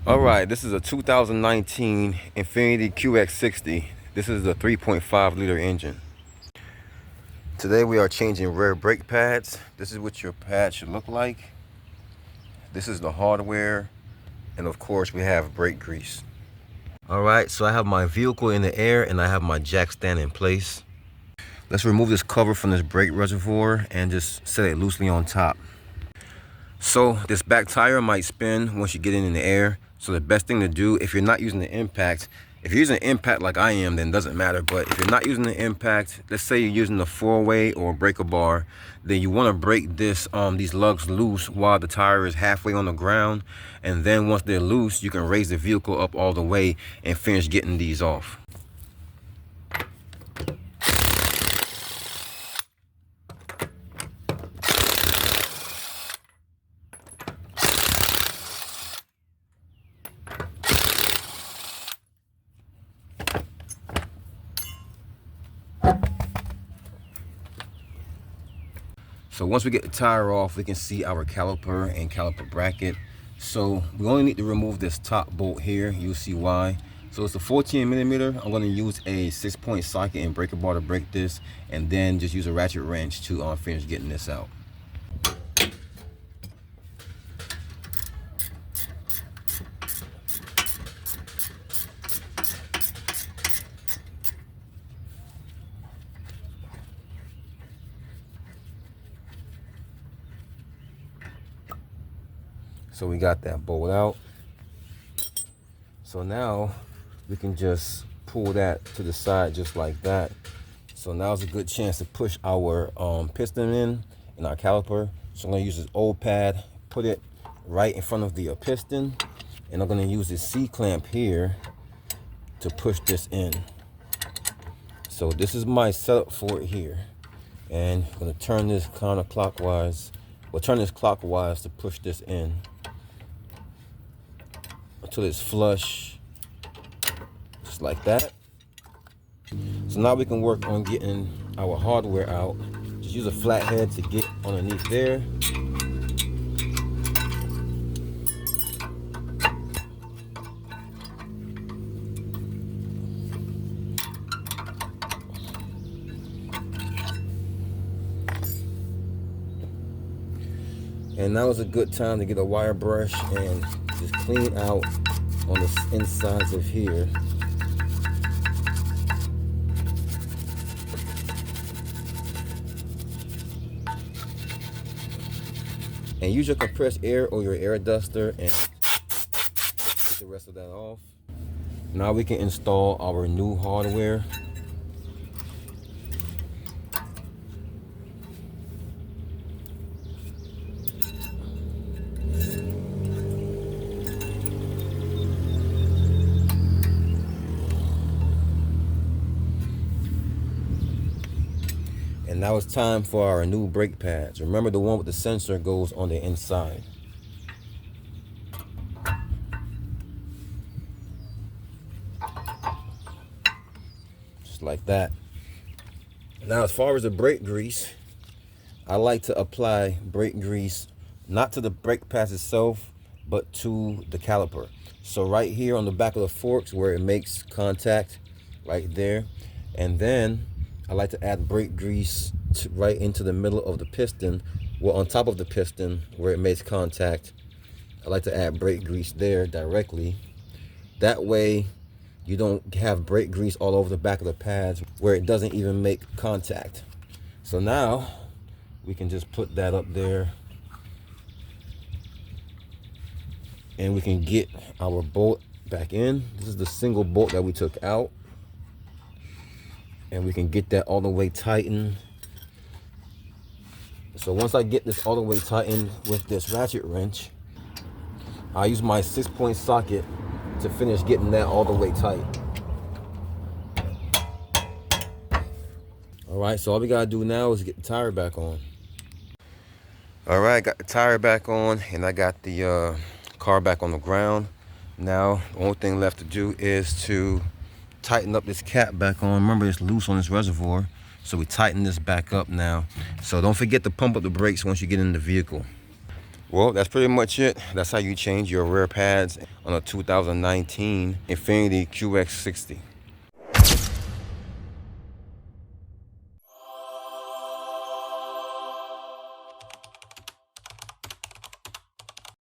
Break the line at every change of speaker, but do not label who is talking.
All right, this is a 2019 Infiniti QX60. This is a 3.5 liter engine. Today we are changing rear brake pads. This is what your pad should look like. This is the hardware, and of course we have brake grease. All right, so I have my vehicle in the air and I have my jack stand in place. Let's remove this cover from this brake reservoir and just set it loosely on top. So this back tire might spin once you get it in the air. So the best thing to do, if you're not using the impact, if you're using impact like I am, then it doesn't matter. But if you're not using the impact, let's say you're using a 4-way or a breaker bar, then you want to break these lugs loose while the tire is halfway on the ground. And then once they're loose, you can raise the vehicle up all the way and finish getting these off. So once we get the tire off, we can see our caliper and caliper bracket. So we only need to remove this top bolt here. You'll see why. So it's a 14 millimeter. I'm going to use a 6-point socket and breaker bar to break this, and then just use a ratchet wrench to finish getting this out. So we got that bolt out. So now we can just pull that to the side just like that. So now's a good chance to push our piston in our caliper. So I'm gonna use this old pad, put it right in front of the piston, and I'm gonna use this C-clamp here to push this in. So this is my setup for it here. And I'm gonna turn this counterclockwise, or turn this clockwise to push this in until it's flush, just like that. So now we can work on getting our hardware out. Just use a flathead to get underneath there. And now is a good time to get a wire brush and just clean out on the insides of here. And use your compressed air or your air duster and get the rest of that off. Now we can install our new hardware. And now it's time for our new brake pads. Remember, the one with the sensor goes on the inside. Just like that. Now, as far as the brake grease, I like to apply brake grease not to the brake pads itself, but to the caliper. So right here on the back of the forks where it makes contact, right there. And then I like to add brake grease right into the middle of the piston, well, on top of the piston where it makes contact. I like to add brake grease there directly. That way you don't have brake grease all over the back of the pads where it doesn't even make contact. So now we can just put that up there, and we can get our bolt back in. This is the single bolt that we took out. And we can get that all the way tightened. So once I get this all the way tightened with this ratchet wrench, I use my 6-point socket to finish getting that all the way tight. All right, so all we gotta do now is get the tire back on. All right, got the tire back on, and I got the car back on the ground. Now, the only thing left to do is to tighten up this cap back on. Remember, it's loose on this reservoir, so we tighten this back up now. So don't forget to pump up the brakes once you get in the vehicle. Well, that's pretty much it. That's how you change your rear pads on a 2019 Infiniti QX60.